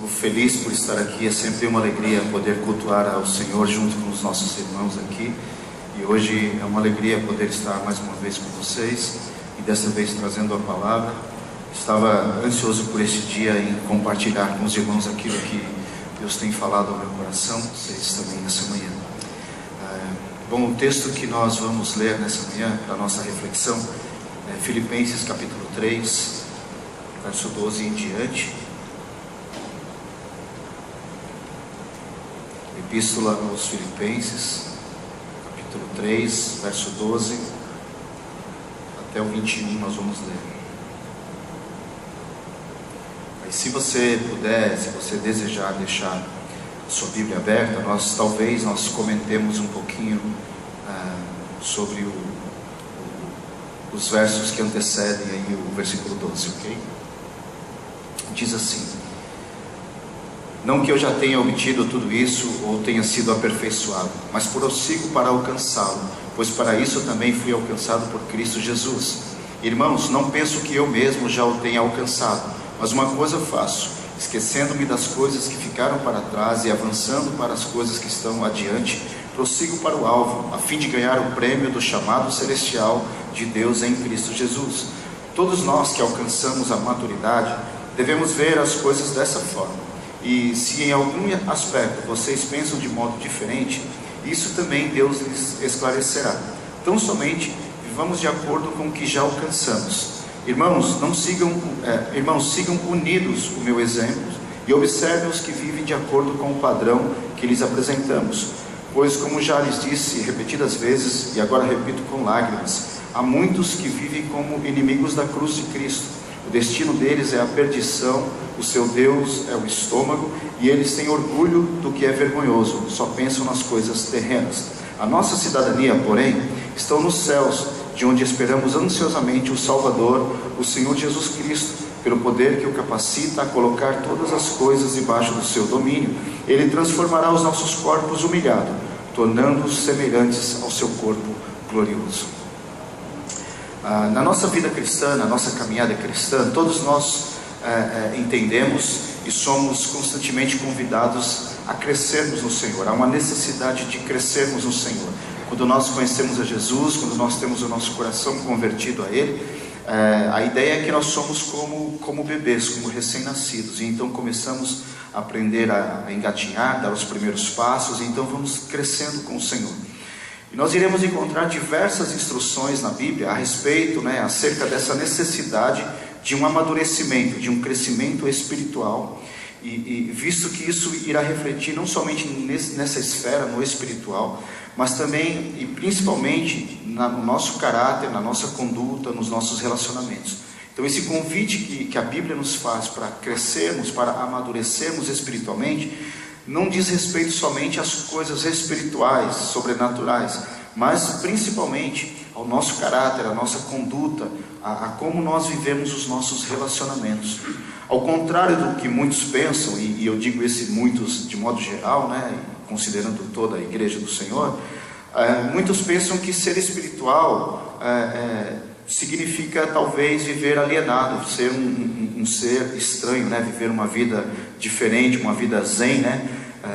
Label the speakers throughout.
Speaker 1: Estou feliz por estar aqui, é sempre uma alegria poder cultuar ao Senhor junto com os nossos irmãos aqui. E hoje é uma alegria poder estar mais uma vez com vocês e dessa vez trazendo a palavra. Estava ansioso por este dia em compartilhar com os irmãos aquilo que Deus tem falado ao meu coração, vocês também nessa manhã. Bom, o texto que nós vamos ler nessa manhã, para a nossa reflexão, é Filipenses capítulo 3, verso 12 em diante. Epístola aos Filipenses, capítulo 3, verso 12 até o 21 nós vamos ler. Aí, se você puder, se você desejar deixar a sua Bíblia aberta, talvez nós comentemos um pouquinho sobre os versos que antecedem aí o versículo 12, ok? Diz assim: não que eu já tenha obtido tudo isso ou tenha sido aperfeiçoado, mas prossigo para alcançá-lo, pois para isso também fui alcançado por Cristo Jesus. Irmãos, não penso que eu mesmo já o tenha alcançado, mas uma coisa faço, esquecendo-me das coisas que ficaram para trás e avançando para as coisas que estão adiante, prossigo para o alvo, a fim de ganhar o prêmio do chamado celestial de Deus em Cristo Jesus. Todos nós que alcançamos a maturidade devemos ver as coisas dessa forma. E se em algum aspecto vocês pensam de modo diferente, isso também Deus lhes esclarecerá. Tão somente vivamos de acordo com o que já alcançamos. Irmãos, sigam unidos o meu exemplo e observem os que vivem de acordo com o padrão que lhes apresentamos. Pois, como já lhes disse repetidas vezes, e agora repito com lágrimas, há muitos que vivem como inimigos da cruz de Cristo. O destino deles é a perdição, o seu Deus é o estômago, e eles têm orgulho do que é vergonhoso, só pensam nas coisas terrenas. A nossa cidadania, porém, está nos céus, de onde esperamos ansiosamente o Salvador, o Senhor Jesus Cristo. Pelo poder que o capacita a colocar todas as coisas debaixo do seu domínio, Ele transformará os nossos corpos humilhados, tornando-os semelhantes ao seu corpo glorioso. Na nossa vida cristã, na nossa caminhada cristã, todos nós entendemos e somos constantemente convidados a crescermos no Senhor. Há uma necessidade de crescermos no Senhor. Quando nós conhecemos a Jesus, quando nós temos o nosso coração convertido a Ele, a ideia é que nós somos como bebês, como recém-nascidos, e então começamos a aprender a engatinhar, dar os primeiros passos, e então vamos crescendo com o Senhor. E nós iremos encontrar diversas instruções na Bíblia a respeito, acerca dessa necessidade de um amadurecimento, de um crescimento espiritual, e visto que isso irá refletir não somente nessa esfera, no espiritual, mas também e principalmente no nosso caráter, na nossa conduta, nos nossos relacionamentos. Então esse convite que a Bíblia nos faz para crescermos, para amadurecermos espiritualmente, não diz respeito somente às coisas espirituais, sobrenaturais, mas principalmente ao nosso caráter, à nossa conduta, a como nós vivemos os nossos relacionamentos. Ao contrário do que muitos pensam, e eu digo muitos de modo geral, considerando toda a igreja do Senhor, muitos pensam que ser espiritual significa talvez viver alienado, ser um ser estranho, viver uma vida diferente, uma vida zen,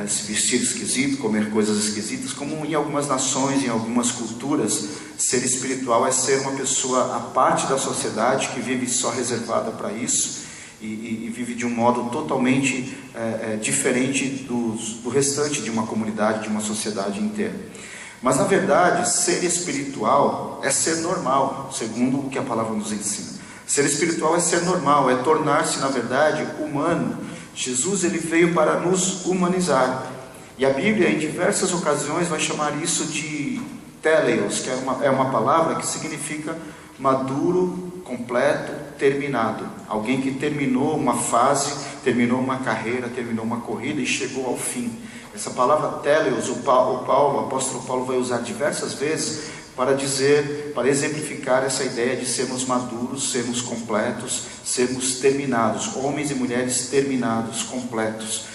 Speaker 1: se vestir esquisito, comer coisas esquisitas, como em algumas nações, em algumas culturas, ser espiritual é ser uma pessoa à parte da sociedade, que vive só reservada para isso, e vive de um modo totalmente diferente do restante de uma comunidade, de uma sociedade inteira. Mas na verdade, ser espiritual é ser normal, segundo o que a palavra nos ensina. Ser espiritual é ser normal, é tornar-se na verdade humano. Jesus ele veio para nos humanizar, e a Bíblia em diversas ocasiões vai chamar isso de teleios, que é uma palavra que significa maduro, completo, terminado. Alguém que terminou uma fase, terminou uma carreira, terminou uma corrida e chegou ao fim. Essa palavra teleios, o apóstolo Paulo vai usar diversas vezes para exemplificar essa ideia de sermos maduros, sermos completos, sermos terminados, homens e mulheres terminados, completos.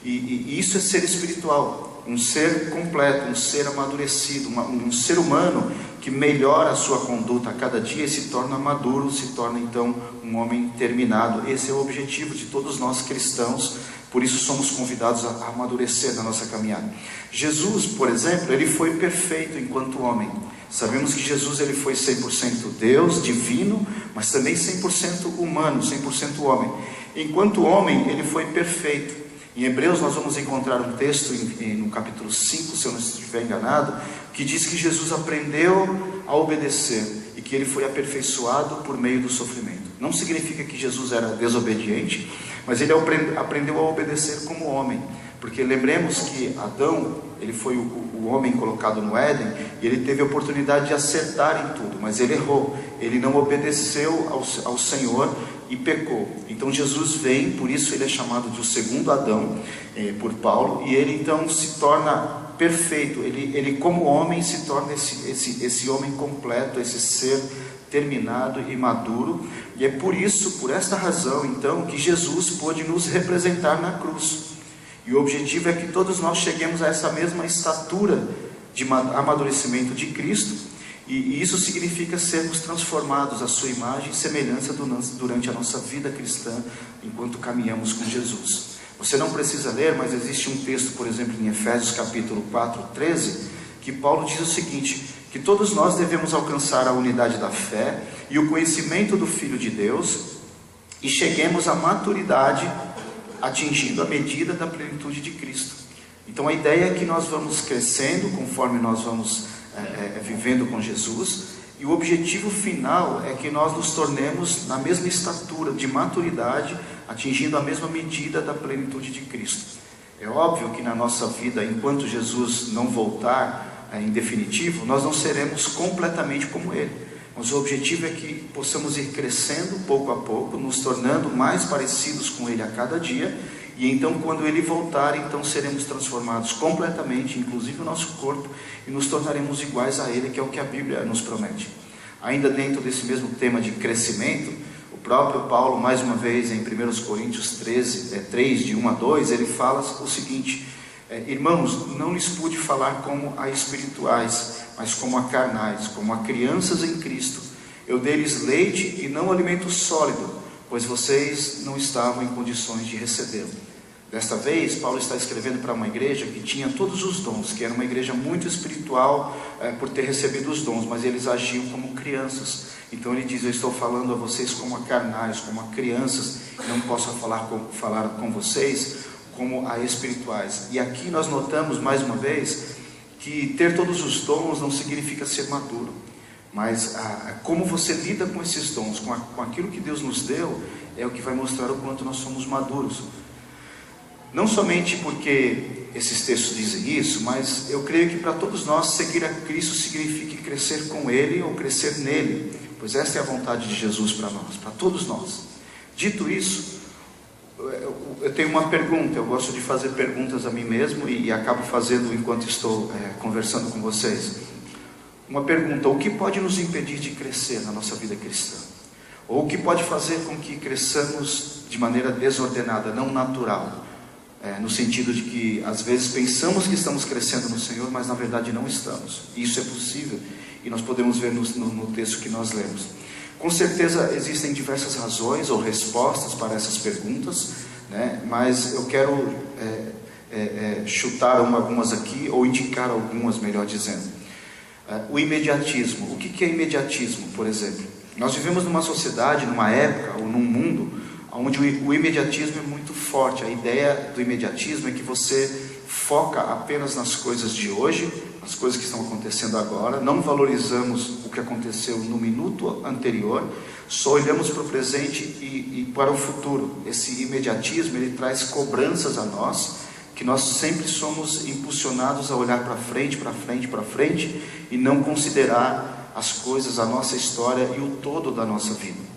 Speaker 1: E isso é ser espiritual, um ser completo, um ser amadurecido, um ser humano que melhora a sua conduta a cada dia e se torna maduro, se torna então um homem terminado. Esse é o objetivo de todos nós cristãos Por isso somos convidados a amadurecer na nossa caminhada. Jesus, por exemplo, ele foi perfeito enquanto homem. Sabemos que Jesus ele foi 100% Deus, divino, mas também 100% humano, 100% homem. Enquanto homem, ele foi perfeito. Em Hebreus nós vamos encontrar um texto no capítulo 5, se eu não estiver enganado, que diz que Jesus aprendeu a obedecer e que ele foi aperfeiçoado por meio do sofrimento. Não significa que Jesus era desobediente, mas ele aprendeu a obedecer como homem. Porque lembremos que Adão, ele foi o homem colocado no Éden, e ele teve a oportunidade de acertar em tudo, mas ele errou, ele não obedeceu ao Senhor e pecou. Então Jesus vem, por isso ele é chamado de o segundo Adão, por Paulo, e ele então se torna perfeito, ele como homem se torna esse homem completo, esse ser terminado e maduro, e é por isso, por esta razão então, que Jesus pôde nos representar na cruz. E o objetivo é que todos nós cheguemos a essa mesma estatura de amadurecimento de Cristo, e isso significa sermos transformados à sua imagem e semelhança durante a nossa vida cristã, enquanto caminhamos com Jesus. Você não precisa ler, mas existe um texto, por exemplo, em Efésios capítulo 4, 13, que Paulo diz o seguinte, que todos nós devemos alcançar a unidade da fé e o conhecimento do Filho de Deus, e cheguemos à maturidade, atingindo a medida da plenitude de Cristo. Então a ideia é que nós vamos crescendo conforme nós vamos vivendo com Jesus, e o objetivo final é que nós nos tornemos na mesma estatura de maturidade, atingindo a mesma medida da plenitude de Cristo. É óbvio que na nossa vida, enquanto Jesus não voltar em definitivo, nós não seremos completamente como Ele. Mas o objetivo é que possamos ir crescendo pouco a pouco, nos tornando mais parecidos com Ele a cada dia, e então quando Ele voltar, então seremos transformados completamente, inclusive o nosso corpo, e nos tornaremos iguais a Ele, que é o que a Bíblia nos promete. Ainda dentro desse mesmo tema de crescimento, o próprio Paulo, mais uma vez, em 1 Coríntios 3, de 1 a 2, ele fala o seguinte: irmãos, não lhes pude falar como a espirituais, mas como a carnais, como a crianças em Cristo. Eu dei-lhes leite e não alimento sólido, pois vocês não estavam em condições de recebê-lo. Desta vez, Paulo está escrevendo para uma igreja que tinha todos os dons, que era uma igreja muito espiritual por ter recebido os dons, mas eles agiam como crianças. Então ele diz: eu estou falando a vocês como a carnais, como a crianças, não posso falar com vocês como a espirituais. E aqui nós notamos mais uma vez que ter todos os dons não significa ser maduro, mas como você lida com esses dons, com aquilo que Deus nos deu, é o que vai mostrar o quanto nós somos maduros. Não somente porque esses textos dizem isso, mas eu creio que para todos nós seguir a Cristo significa crescer com Ele ou crescer nele, pois esta é a vontade de Jesus para nós, para todos nós. Dito isso, eu tenho uma pergunta. Eu gosto de fazer perguntas a mim mesmo e acabo fazendo enquanto estou conversando com vocês. Uma pergunta: o que pode nos impedir de crescer na nossa vida cristã? Ou o que pode fazer com que cresçamos de maneira desordenada, não natural? No sentido de que às vezes pensamos que estamos crescendo no Senhor, mas na verdade não estamos. Isso é possível e nós podemos ver no texto que nós lemos. Com certeza existem diversas razões ou respostas para essas perguntas, né? Mas eu quero chutar algumas aqui, ou indicar algumas, melhor dizendo. O imediatismo. O que é imediatismo, por exemplo? Nós vivemos numa sociedade, numa época ou num mundo onde o imediatismo é muito forte. A ideia do imediatismo é que você foca apenas nas coisas de hoje, as coisas que estão acontecendo agora, não valorizamos o que aconteceu no minuto anterior, só olhamos para o presente e para o futuro. Esse imediatismo, ele traz cobranças a nós, que nós sempre somos impulsionados a olhar para frente, para frente, para frente, e não considerar as coisas, a nossa história e o todo da nossa vida.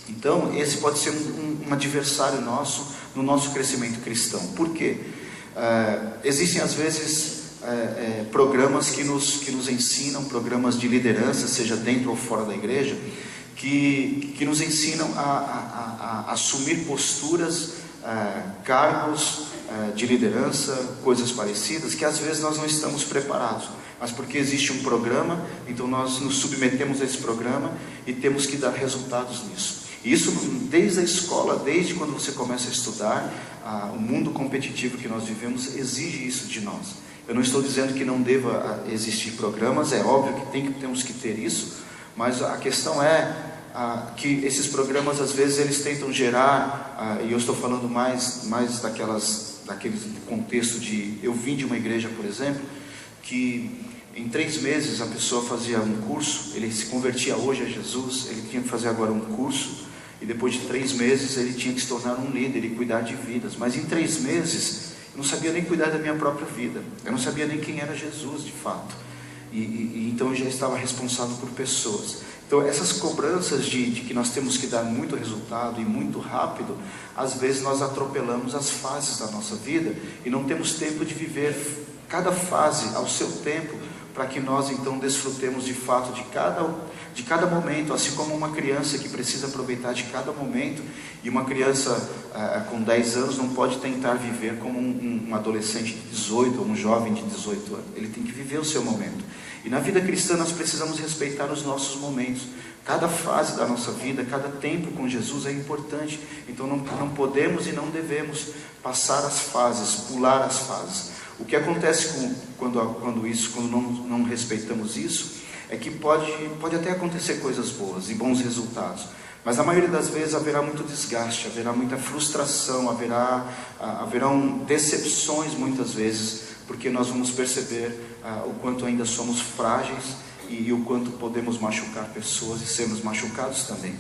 Speaker 1: Então, esse pode ser um adversário nosso, no nosso crescimento cristão. Por quê? Existem às vezes programas que nos ensinam, programas de liderança, seja dentro ou fora da igreja, que nos ensinam a assumir posturas, cargos de liderança, coisas parecidas, que às vezes nós não estamos preparados, mas porque existe um programa, então nós nos submetemos a esse programa e temos que dar resultados nisso. Isso desde a escola, desde quando você começa a estudar, o mundo competitivo que nós vivemos exige isso de nós. Eu não estou dizendo que não deva existir programas, é óbvio que temos que ter isso, mas a questão é que esses programas às vezes eles tentam gerar, e eu estou falando mais daquele contexto de, eu vim de uma igreja, por exemplo, que em 3 meses a pessoa fazia um curso, ele se convertia hoje a Jesus, ele tinha que fazer agora um curso, e depois de 3 meses ele tinha que se tornar um líder e cuidar de vidas, mas em 3 meses eu não sabia nem cuidar da minha própria vida, eu não sabia nem quem era Jesus de fato, e então eu já estava responsável por pessoas. Então essas cobranças de que nós temos que dar muito resultado e muito rápido, às vezes nós atropelamos as fases da nossa vida e não temos tempo de viver cada fase ao seu tempo, para que nós então desfrutemos de fato de cada momento, assim como uma criança que precisa aproveitar de cada momento, e uma criança com 10 anos não pode tentar viver como um adolescente de 18 ou um jovem de 18 anos, ele tem que viver o seu momento. E na vida cristã nós precisamos respeitar os nossos momentos, cada fase da nossa vida, cada tempo com Jesus é importante, então não podemos e não devemos passar as fases, pular as fases. O que acontece quando não respeitamos isso, é que pode até acontecer coisas boas e bons resultados, mas a maioria das vezes haverá muito desgaste, haverá muita frustração, haverão decepções muitas vezes, porque nós vamos perceber o quanto ainda somos frágeis e o quanto podemos machucar pessoas e sermos machucados também.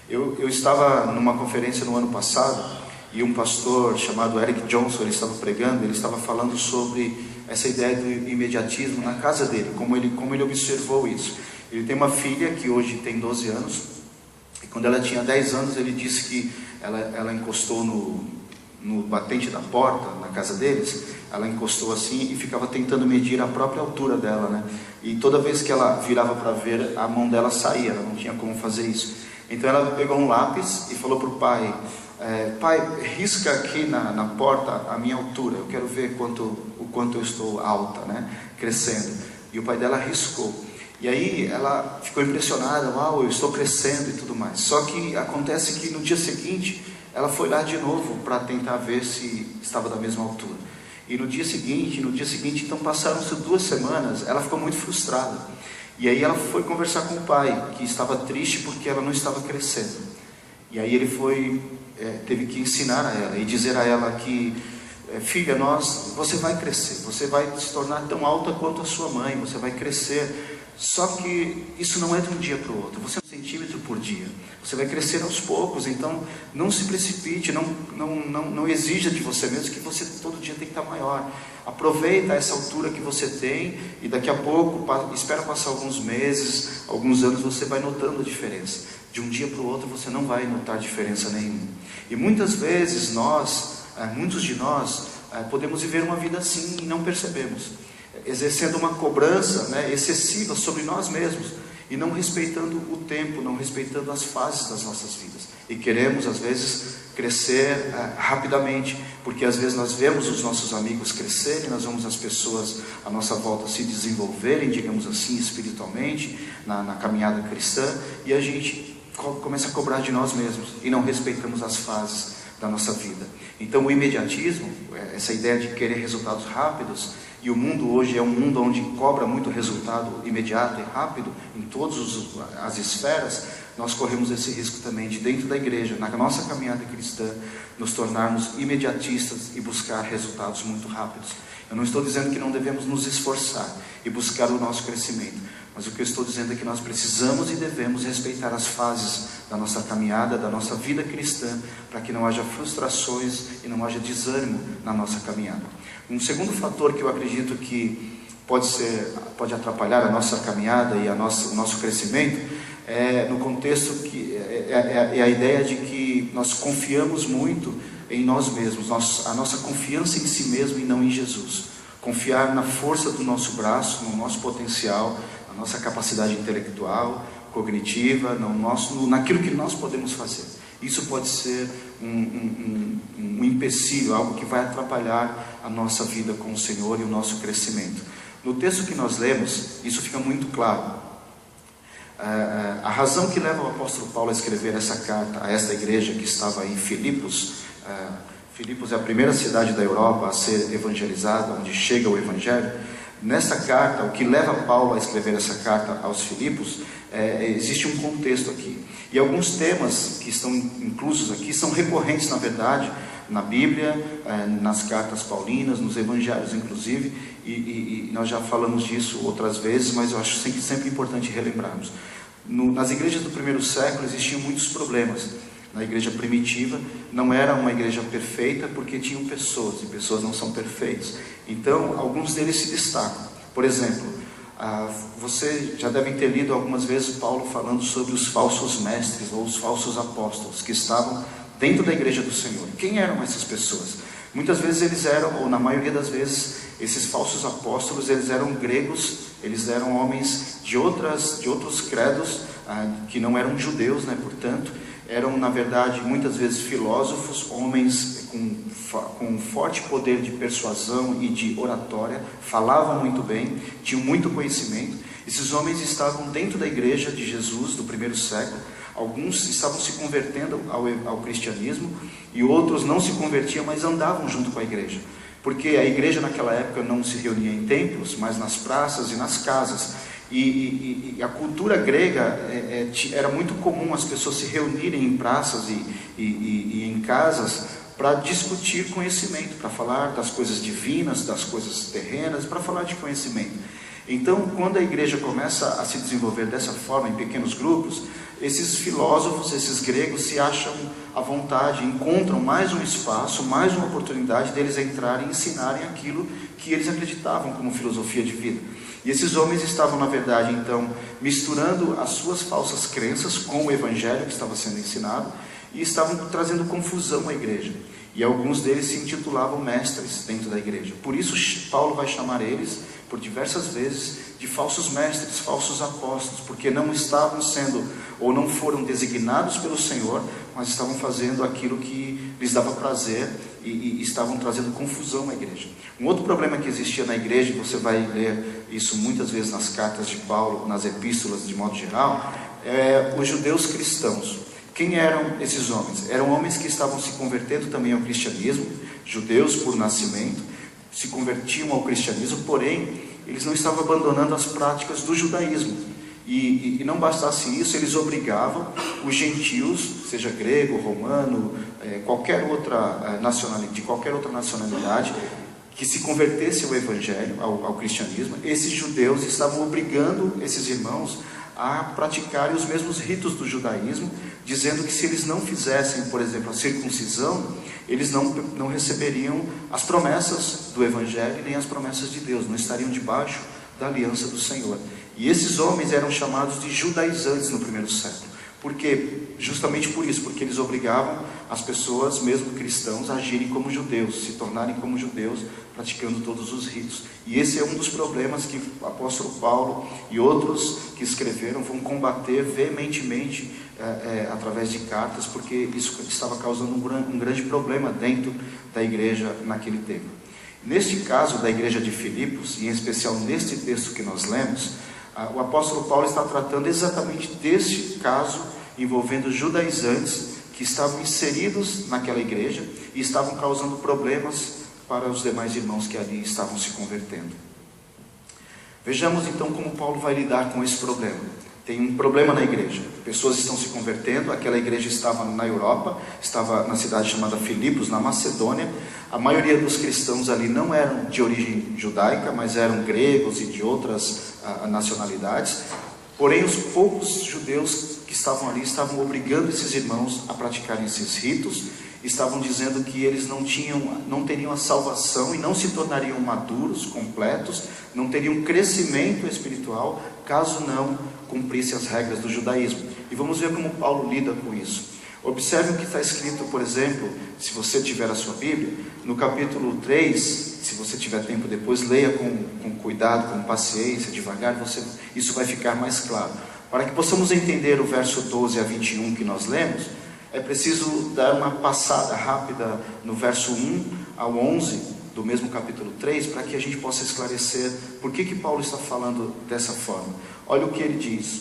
Speaker 1: Eu estava numa conferência no ano passado, e um pastor chamado Eric Johnson, ele estava pregando, ele estava falando sobre essa ideia do imediatismo na casa dele, como ele observou isso. Ele tem uma filha que hoje tem 12 anos, e quando ela tinha 10 anos, ele disse que ela encostou no batente da porta, na casa deles, ela encostou assim e ficava tentando medir a própria altura dela, né? E toda vez que ela virava para ver, a mão dela saía, ela não tinha como fazer isso. Então ela pegou um lápis e falou para o pai, pai, risca aqui na porta a minha altura, eu quero ver o quanto eu estou alta, né? Crescendo. E o pai dela riscou. E aí ela ficou impressionada, uau, eu estou crescendo e tudo mais. Só que acontece que no dia seguinte, ela foi lá de novo para tentar ver se estava da mesma altura. E no dia seguinte, então passaram-se 2 semanas, ela ficou muito frustrada. E aí ela foi conversar com o pai, que estava triste porque ela não estava crescendo. E aí ele teve que ensinar a ela e dizer a ela que, filha, você vai crescer, você vai se tornar tão alta quanto a sua mãe, você vai crescer, só que isso não é de um dia para o outro, você é 1 centímetro por dia, você vai crescer aos poucos, então não se precipite, não exija de você mesmo que você todo dia tem que estar maior. Aproveita essa altura que você tem e daqui a pouco, espera passar alguns meses, alguns anos, você vai notando a diferença. De um dia para o outro você não vai notar diferença nenhuma. E muitas vezes muitos de nós podemos viver uma vida assim e não percebemos, exercendo uma cobrança, né, excessiva sobre nós mesmos e não respeitando o tempo, não respeitando as fases das nossas vidas. E queremos às vezes crescer rapidamente, porque às vezes nós vemos os nossos amigos crescerem, nós vemos as pessoas à nossa volta se desenvolverem, digamos assim, espiritualmente, na caminhada cristã, e a gente começa a cobrar de nós mesmos e não respeitamos as fases da nossa vida. Então o imediatismo, essa ideia de querer resultados rápidos, e o mundo hoje é um mundo onde cobra muito resultado imediato e rápido em todas as esferas, nós corremos esse risco também de dentro da igreja, na nossa caminhada cristã, nos tornarmos imediatistas e buscar resultados muito rápidos. Eu não estou dizendo que não devemos nos esforçar e buscar o nosso crescimento, mas o que eu estou dizendo é que nós precisamos e devemos respeitar as fases da nossa caminhada, da nossa vida cristã, para que não haja frustrações e não haja desânimo na nossa caminhada. Um segundo fator que eu acredito que pode atrapalhar a nossa caminhada e o nosso crescimento no contexto que é a ideia de que nós confiamos muito em nós mesmos, a nossa confiança em si mesmo e não em Jesus. Confiar na força do nosso braço, no nosso potencial, na nossa capacidade intelectual, cognitiva, naquilo que nós podemos fazer. Isso pode ser um empecilho, algo que vai atrapalhar a nossa vida com o Senhor e o nosso crescimento. No texto que nós lemos, isso fica muito claro. A razão que leva o apóstolo Paulo a escrever essa carta a esta igreja que estava em Filipos, Filipos é a primeira cidade da Europa a ser evangelizada, onde chega o evangelho. Nesta carta, o que leva Paulo a escrever essa carta aos Filipos, existe um contexto aqui. E alguns temas que estão inclusos aqui são recorrentes, na verdade, na Bíblia, nas cartas paulinas, nos evangelhos inclusive, e nós já falamos disso outras vezes, mas eu acho sempre importante relembrarmos. Nas igrejas do primeiro século existiam muitos problemas. Na igreja primitiva não era uma igreja perfeita porque tinham pessoas, e pessoas não são perfeitas. Então, alguns deles se destacam. Por exemplo, você já deve ter lido algumas vezes Paulo falando sobre os falsos mestres ou os falsos apóstolos que estavam dentro da igreja do Senhor. Quem eram essas pessoas? Muitas vezes eles eram, ou na maioria das vezes, esses falsos apóstolos, eles eram gregos, eles eram homens de outros credos, que não eram judeus, portanto, eram, na verdade, muitas vezes filósofos, homens com forte poder de persuasão e de oratória, falavam muito bem, tinham muito conhecimento. Esses homens estavam dentro da igreja de Jesus, do primeiro século. Alguns estavam se convertendo ao cristianismo e outros não se convertiam, mas andavam junto com a igreja. Porque a igreja naquela época não se reunia em templos, mas nas praças e nas casas. E a cultura grega era muito comum as pessoas se reunirem em praças e em casas para discutir conhecimento, para falar das coisas divinas, das coisas terrenas, para falar de conhecimento. Então, quando a igreja começa a se desenvolver dessa forma, em pequenos grupos, esses filósofos, esses gregos se acham à vontade, encontram mais um espaço, mais uma oportunidade deles entrarem e ensinarem aquilo que eles acreditavam como filosofia de vida. E esses homens estavam, na verdade, então, misturando as suas falsas crenças com o evangelho que estava sendo ensinado e estavam trazendo confusão à igreja. E alguns deles se intitulavam mestres dentro da igreja. Por isso, Paulo vai chamar eles, por diversas vezes, de falsos mestres, falsos apóstolos, porque não estavam sendo, ou não foram designados pelo Senhor, mas estavam fazendo aquilo que lhes dava prazer e estavam trazendo confusão à igreja. Um outro problema que existia na igreja, e você vai ler isso muitas vezes nas cartas de Paulo, nas epístolas de modo geral, é os judeus cristãos. Quem eram esses homens? Eram homens que estavam se convertendo também ao cristianismo, judeus por nascimento, se convertiam ao cristianismo, porém, eles não estavam abandonando as práticas do judaísmo. E não bastasse isso, eles obrigavam os gentios, seja grego, romano, qualquer outra nacionalidade, de qualquer outra nacionalidade, que se convertesse ao evangelho, ao cristianismo. Esses judeus estavam obrigando esses irmãos a praticarem os mesmos ritos do judaísmo, dizendo que se eles não fizessem, por exemplo, a circuncisão, eles não receberiam as promessas do evangelho nem as promessas de Deus, não estariam debaixo da aliança do Senhor. E esses homens eram chamados de judaizantes no primeiro século. Por quê? Justamente por isso, porque eles obrigavam as pessoas, mesmo cristãos, a agirem como judeus, se tornarem como judeus, praticando todos os ritos. E esse é um dos problemas que o apóstolo Paulo e outros que escreveram vão combater veementemente através de cartas, porque isso estava causando um grande problema dentro da igreja naquele tempo. Neste caso da igreja de Filipos, e em especial neste texto que nós lemos, o apóstolo Paulo está tratando exatamente deste caso envolvendo judaizantes que estavam inseridos naquela igreja e estavam causando problemas para os demais irmãos que ali estavam se convertendo. Vejamos então como Paulo vai lidar com esse problema. Tem um problema na igreja, pessoas estão se convertendo, aquela igreja estava na Europa, estava na cidade chamada Filipos, na Macedônia. A maioria dos cristãos ali não eram de origem judaica, mas eram gregos e de outras nacionalidades. Porém, os poucos judeus que estavam ali estavam obrigando esses irmãos a praticarem esses ritos, estavam dizendo que eles não teriam a salvação e não se tornariam maduros, completos, não teriam crescimento espiritual, caso não cumprissem as regras do judaísmo. E vamos ver como Paulo lida com isso. Observe o que está escrito, por exemplo, se você tiver a sua Bíblia, no capítulo 3, se você tiver tempo depois, leia com cuidado, com paciência, devagar, isso vai ficar mais claro. Para que possamos entender o verso 12 a 21 que nós lemos, é preciso dar uma passada rápida no verso 1 ao 11 do mesmo capítulo 3, para que a gente possa esclarecer por que Paulo está falando dessa forma. Olha o que ele diz: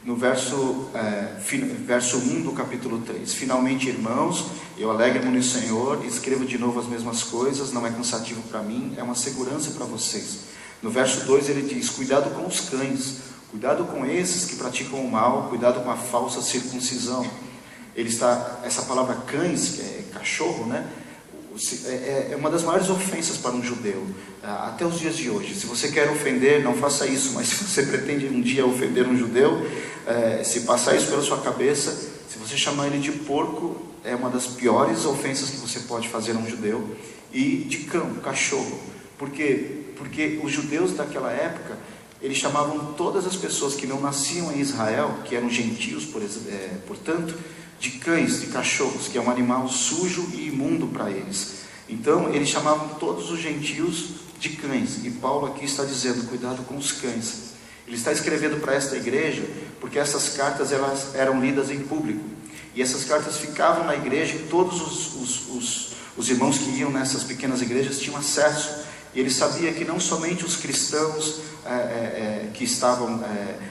Speaker 1: no verso 1 do capítulo 3. Finalmente, irmãos, eu alegro-me no Senhor, escrevo de novo as mesmas coisas, não é cansativo para mim, é uma segurança para vocês. No verso 2 ele diz, cuidado com os cães, cuidado com esses que praticam o mal, cuidado com a falsa circuncisão. Essa palavra cães, que é cachorro, né? É uma das maiores ofensas para um judeu, até os dias de hoje. Se você quer ofender, não faça isso, mas se você pretende um dia ofender um judeu, se passar isso pela sua cabeça, se você chamar ele de porco, é uma das piores ofensas que você pode fazer a um judeu. E de cão, cachorro. Por quê? Porque os judeus daquela época, eles chamavam todas as pessoas que não nasciam em Israel, que eram gentios, portanto, de cães, de cachorros, que é um animal sujo e imundo para eles. Então eles chamavam todos os gentios de cães, e Paulo aqui está dizendo, cuidado com os cães. Ele está escrevendo para esta igreja, porque essas cartas elas eram lidas em público, e essas cartas ficavam na igreja, e todos os irmãos que iam nessas pequenas igrejas tinham acesso. E ele sabia que não somente os cristãos que estavam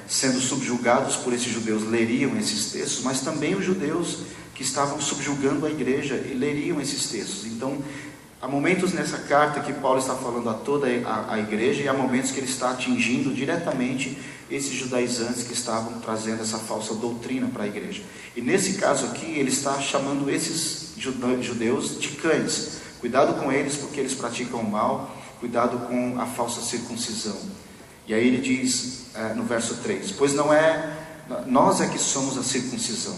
Speaker 1: sendo subjugados por esses judeus leriam esses textos, mas também os judeus que estavam subjugando a igreja e leriam esses textos. Então, há momentos nessa carta que Paulo está falando a toda a igreja, e há momentos que ele está atingindo diretamente esses judaizantes que estavam trazendo essa falsa doutrina para a igreja. E nesse caso aqui, ele está chamando esses judeus de cães. Cuidado com eles, porque eles praticam o mal. Cuidado com a falsa circuncisão. E aí ele diz no verso 3, pois não é nós que somos a circuncisão,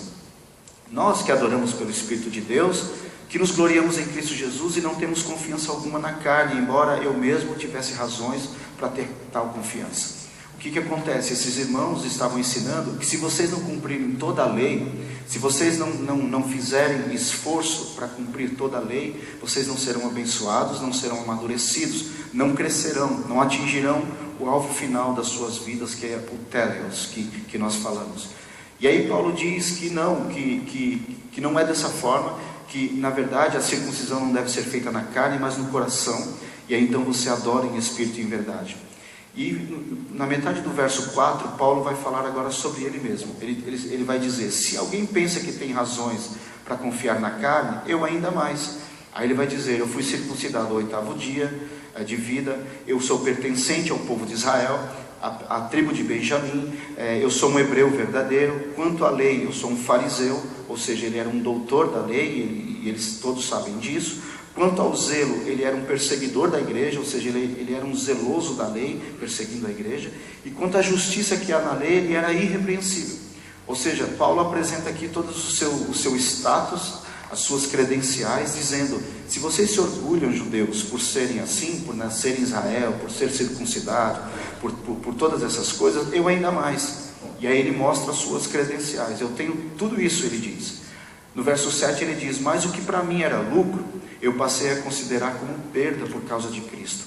Speaker 1: nós que adoramos pelo Espírito de Deus, que nos gloriamos em Cristo Jesus e não temos confiança alguma na carne, embora eu mesmo tivesse razões para ter tal confiança. O que acontece? Esses irmãos estavam ensinando que se vocês não cumprirem toda a lei, se vocês não fizerem esforço para cumprir toda a lei, vocês não serão abençoados, não serão amadurecidos, não crescerão, não atingirão o alvo final das suas vidas, que é o teleios, que nós falamos. E aí Paulo diz que não é dessa forma, que na verdade a circuncisão não deve ser feita na carne, mas no coração, e aí então você adora em espírito e em verdade. E na metade do verso 4, Paulo vai falar agora sobre ele mesmo. Ele vai dizer, se alguém pensa que tem razões para confiar na carne, eu ainda mais. Aí ele vai dizer, eu fui circuncidado ao 8º dia de vida, eu sou pertencente ao povo de Israel, a tribo de Benjamim, eu sou um hebreu verdadeiro, quanto à lei eu sou um fariseu, ou seja, ele era um doutor da lei, e eles todos sabem disso. Quanto ao zelo, ele era um perseguidor da igreja, ou seja, ele era um zeloso da lei, perseguindo a igreja. E quanto à justiça que há na lei, ele era irrepreensível. Ou seja, Paulo apresenta aqui todo o seu status, as suas credenciais, dizendo, se vocês se orgulham, judeus, por serem assim, por nascer em Israel, por ser circuncidado, por todas essas coisas, eu ainda mais. E aí ele mostra as suas credenciais. Eu tenho tudo isso, ele diz. No verso 7 ele diz, mas o que para mim era lucro, eu passei a considerar como perda por causa de Cristo.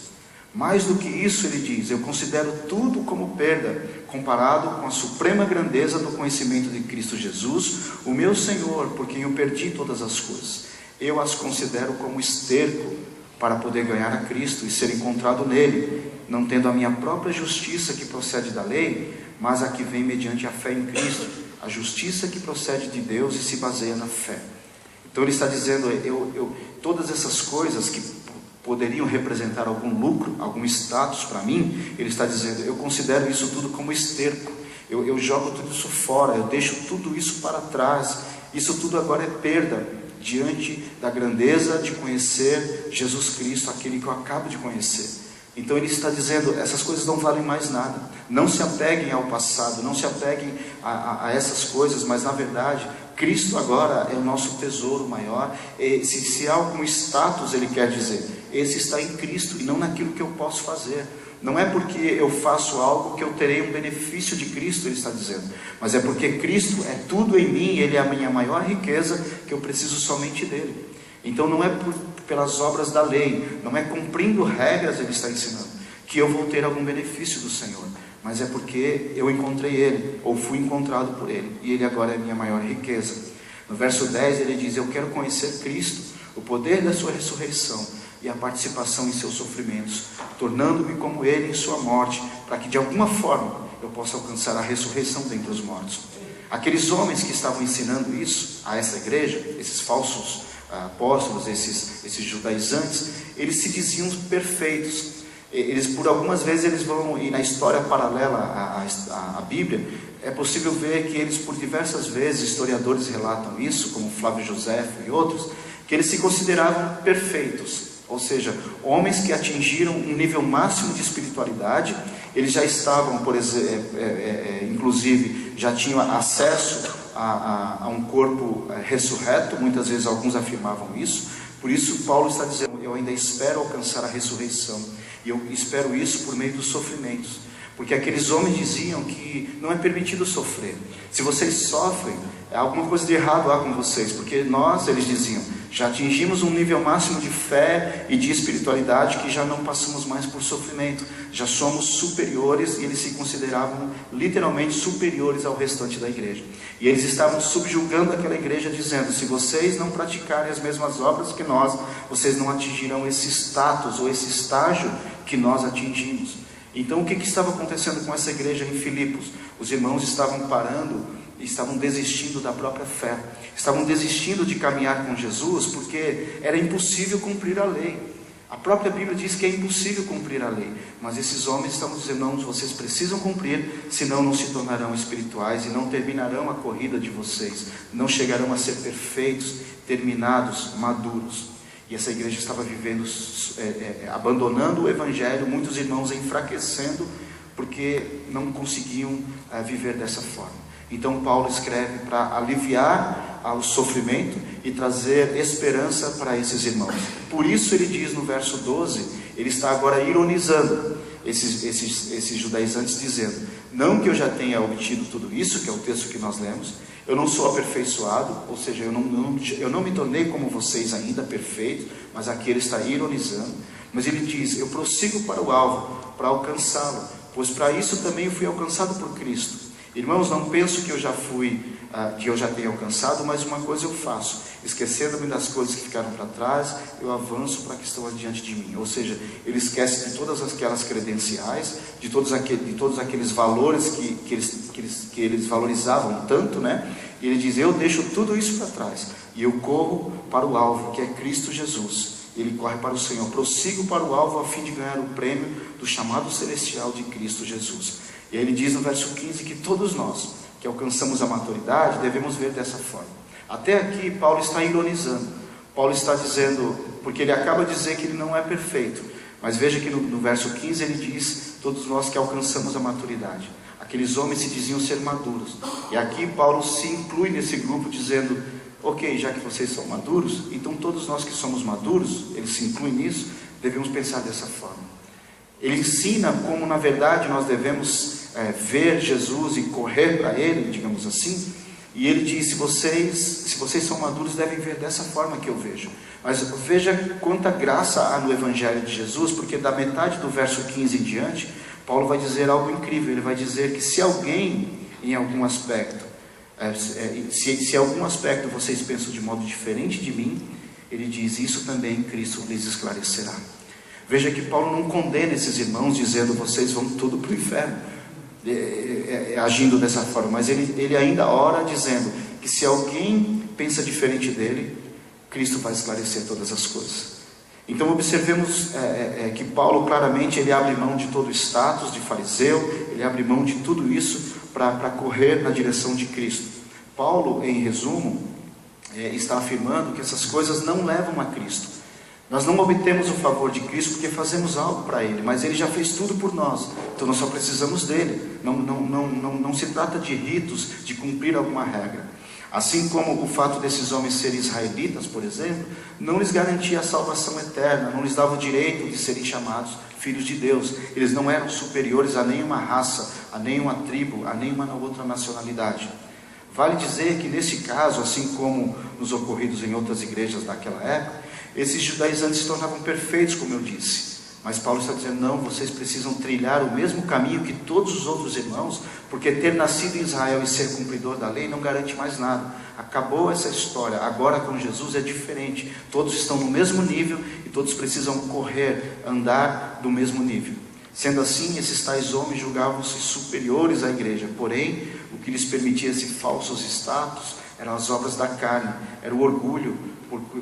Speaker 1: Mais do que isso, ele diz, eu considero tudo como perda, comparado com a suprema grandeza do conhecimento de Cristo Jesus, o meu Senhor, por quem eu perdi todas as coisas. Eu as considero como esterco, para poder ganhar a Cristo e ser encontrado nele, não tendo a minha própria justiça que procede da lei, mas a que vem mediante a fé em Cristo, a justiça que procede de Deus e se baseia na fé. Então ele está dizendo, todas essas coisas que poderiam representar algum lucro, algum status para mim, ele está dizendo, eu considero isso tudo como esterco, eu jogo tudo isso fora, eu deixo tudo isso para trás, isso tudo agora é perda, diante da grandeza de conhecer Jesus Cristo, aquele que eu acabo de conhecer. Então ele está dizendo, essas coisas não valem mais nada, não se apeguem ao passado, não se apeguem a essas coisas, mas na verdade, Cristo agora é o nosso tesouro maior. Se há algum status, ele quer dizer, esse está em Cristo e não naquilo que eu posso fazer. Não é porque eu faço algo que eu terei um benefício de Cristo, ele está dizendo, mas é porque Cristo é tudo em mim, ele é a minha maior riqueza, que eu preciso somente dele. Então não é pelas obras da lei, não é cumprindo regras, ele está ensinando, que eu vou ter algum benefício do Senhor, mas é porque eu encontrei ele, ou fui encontrado por ele, e ele agora é a minha maior riqueza. No verso 10 ele diz, eu quero conhecer Cristo, o poder da sua ressurreição e a participação em seus sofrimentos, tornando-me como ele em sua morte, para que de alguma forma eu possa alcançar a ressurreição dentre os mortos. Aqueles homens que estavam ensinando isso a essa igreja, esses falsos apóstolos, esses judaizantes, eles se diziam perfeitos. Eles, por algumas vezes, eles vão, e na história paralela à Bíblia, é possível ver que eles, por diversas vezes, historiadores relatam isso, como Flávio Josefo e outros, que eles se consideravam perfeitos, ou seja, homens que atingiram um nível máximo de espiritualidade. Eles já estavam, por exemplo, inclusive, já tinham acesso a um corpo ressurreto. Muitas vezes alguns afirmavam isso. Por isso Paulo está dizendo: eu ainda espero alcançar a ressurreição, e eu espero isso por meio dos sofrimentos, porque aqueles homens diziam que não é permitido sofrer. Se vocês sofrem, alguma coisa de errado há com vocês, porque nós, eles diziam, já atingimos um nível máximo de fé e de espiritualidade que já não passamos mais por sofrimento, já somos superiores. E eles se consideravam literalmente superiores ao restante da igreja, e eles estavam subjugando aquela igreja, dizendo: se vocês não praticarem as mesmas obras que nós, vocês não atingirão esse status ou esse estágio que nós atingimos. Então o que estava acontecendo com essa igreja em Filipos? Os irmãos estavam parando, estavam desistindo da própria fé, estavam desistindo de caminhar com Jesus, porque era impossível cumprir a lei. A própria Bíblia diz que é impossível cumprir a lei, mas esses homens estavam dizendo: não, vocês precisam cumprir, senão não se tornarão espirituais e não terminarão a corrida de vocês, não chegarão a ser perfeitos, terminados, maduros. E essa igreja estava vivendo, abandonando o Evangelho, muitos irmãos enfraquecendo, porque não conseguiam viver dessa forma. Então Paulo escreve para aliviar o sofrimento e trazer esperança para esses irmãos. Por isso ele diz no verso 12, ele está agora ironizando esses judaizantes, dizendo: não que eu já tenha obtido tudo isso, que é o texto que nós lemos, eu não sou aperfeiçoado, ou seja, eu não me tornei como vocês ainda perfeitos, mas aqui ele está ironizando. Mas ele diz: eu prossigo para o alvo, para alcançá-lo, pois para isso também eu fui alcançado por Cristo. Irmãos, não penso que eu já tenha alcançado, mas uma coisa eu faço: esquecendo-me das coisas que ficaram para trás, eu avanço para que estão adiante de mim. Ou seja, ele esquece de todas aquelas credenciais, de todos aqueles valores que eles valorizavam tanto, né? E ele diz: eu deixo tudo isso para trás, e eu corro para o alvo, que é Cristo Jesus. Ele corre para o Senhor: prossigo para o alvo a fim de ganhar o prêmio do chamado celestial de Cristo Jesus. E aí ele diz no verso 15 que todos nós que alcançamos a maturidade devemos ver dessa forma. Até aqui Paulo está ironizando. Paulo está dizendo, porque ele acaba de dizer que ele não é perfeito, mas veja que no verso 15 ele diz: todos nós que alcançamos a maturidade. Aqueles homens se diziam ser maduros, e aqui Paulo se inclui nesse grupo, dizendo: ok, já que vocês são maduros, então todos nós que somos maduros, ele se inclui nisso, devemos pensar dessa forma. Ele ensina como na verdade nós devemos ver Jesus e correr para Ele, digamos assim. E ele diz: se vocês são maduros, devem ver dessa forma que eu vejo. Mas veja quanta graça há no Evangelho de Jesus, porque da metade do verso 15 em diante, Paulo vai dizer algo incrível. Ele vai dizer que se alguém, em algum aspecto, se algum aspecto vocês pensam de modo diferente de mim, ele diz: isso também Cristo lhes esclarecerá. Veja que Paulo não condena esses irmãos, dizendo: vocês vão tudo para o inferno, agindo dessa forma. Mas ele ainda ora dizendo que se alguém pensa diferente dele, Cristo vai esclarecer todas as coisas. Então observemos que Paulo claramente ele abre mão de todo o status de fariseu, ele abre mão de tudo isso para correr na direção de Cristo. Paulo, em resumo, está afirmando que essas coisas não levam a Cristo. Nós não obtemos o favor de Cristo porque fazemos algo para Ele, mas Ele já fez tudo por nós, então nós só precisamos dEle. Não se trata de ritos, de cumprir alguma regra. Assim como o fato desses homens serem israelitas, por exemplo, não lhes garantia a salvação eterna, não lhes dava o direito de serem chamados filhos de Deus. Eles não eram superiores a nenhuma raça, a nenhuma tribo, a nenhuma outra nacionalidade. Vale dizer que nesse caso, assim como nos ocorridos em outras igrejas daquela época, esses judaizantes se tornavam perfeitos, como eu disse. Mas Paulo está dizendo: não, vocês precisam trilhar o mesmo caminho que todos os outros irmãos, porque ter nascido em Israel e ser cumpridor da lei não garante mais nada. Acabou essa história. Agora com Jesus é diferente. Todos estão no mesmo nível e todos precisam correr, andar do mesmo nível. Sendo assim, esses tais homens julgavam-se superiores à igreja, porém, o que lhes permitia esse falsos status eram as obras da carne, era o orgulho,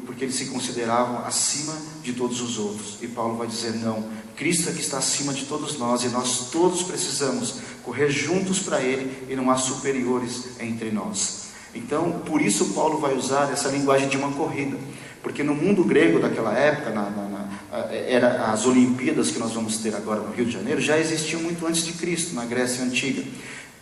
Speaker 1: porque eles se consideravam acima de todos os outros. E Paulo vai dizer, não, Cristo é que está acima de todos nós, e nós todos precisamos correr juntos para Ele, e não há superiores entre nós. Então, por isso Paulo vai usar essa linguagem de uma corrida, porque no mundo grego daquela época, era as Olimpíadas que nós vamos ter agora no Rio de Janeiro, já existiam muito antes de Cristo, na Grécia Antiga.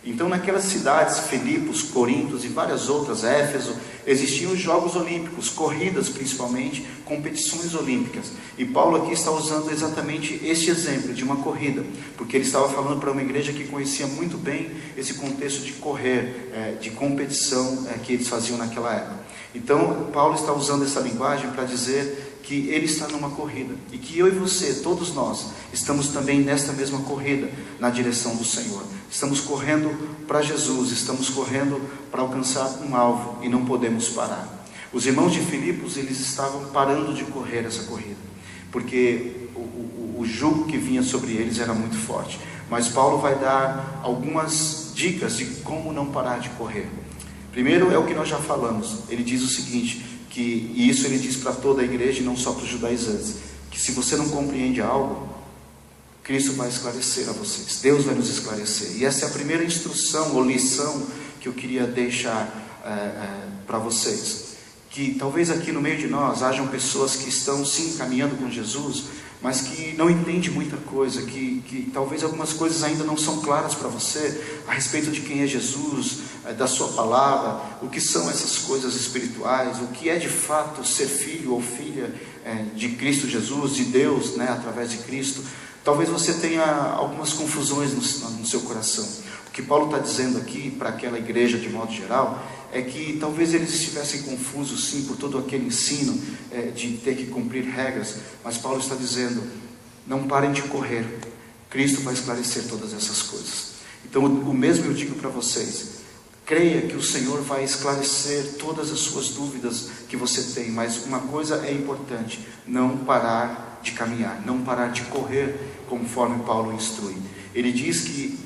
Speaker 1: Então, naquelas cidades, Filipos, Corintos e várias outras, Éfeso, existiam os Jogos Olímpicos, corridas principalmente, competições olímpicas. E Paulo aqui está usando exatamente este exemplo de uma corrida, porque ele estava falando para uma igreja que conhecia muito bem esse contexto de correr, de competição que eles faziam naquela época. Então, Paulo está usando essa linguagem para dizer que ele está numa corrida, e que eu e você, todos nós, estamos também nesta mesma corrida, na direção do Senhor. Estamos correndo para Jesus, estamos correndo para alcançar um alvo, e não podemos parar. Os irmãos de Filipos, eles estavam parando de correr essa corrida, porque o jugo que vinha sobre eles era muito forte. Mas Paulo vai dar algumas dicas de como não parar de correr. Primeiro é o que nós já falamos, ele diz o seguinte, e isso ele diz para toda a igreja e não só para os judaizantes, que se você não compreende algo, Cristo vai esclarecer a vocês, Deus vai nos esclarecer. E essa é a primeira instrução ou lição que eu queria deixar para vocês, que talvez aqui no meio de nós hajam pessoas que estão sim caminhando com Jesus, mas que não entendem muita coisa, que talvez algumas coisas ainda não são claras para você, a respeito de quem é Jesus, da sua palavra, o que são essas coisas espirituais, o que é de fato ser filho ou filha de Cristo Jesus, de Deus, através de Cristo. Talvez você tenha algumas confusões no seu coração. O que Paulo está dizendo aqui para aquela igreja de modo geral, é que talvez eles estivessem confusos sim por todo aquele ensino de ter que cumprir regras, mas Paulo está dizendo, não parem de correr, Cristo vai esclarecer todas essas coisas. Então o mesmo eu digo para vocês, creia que o Senhor vai esclarecer todas as suas dúvidas que você tem, mas uma coisa é importante, não parar de caminhar, não parar de correr conforme Paulo instrui. Ele diz que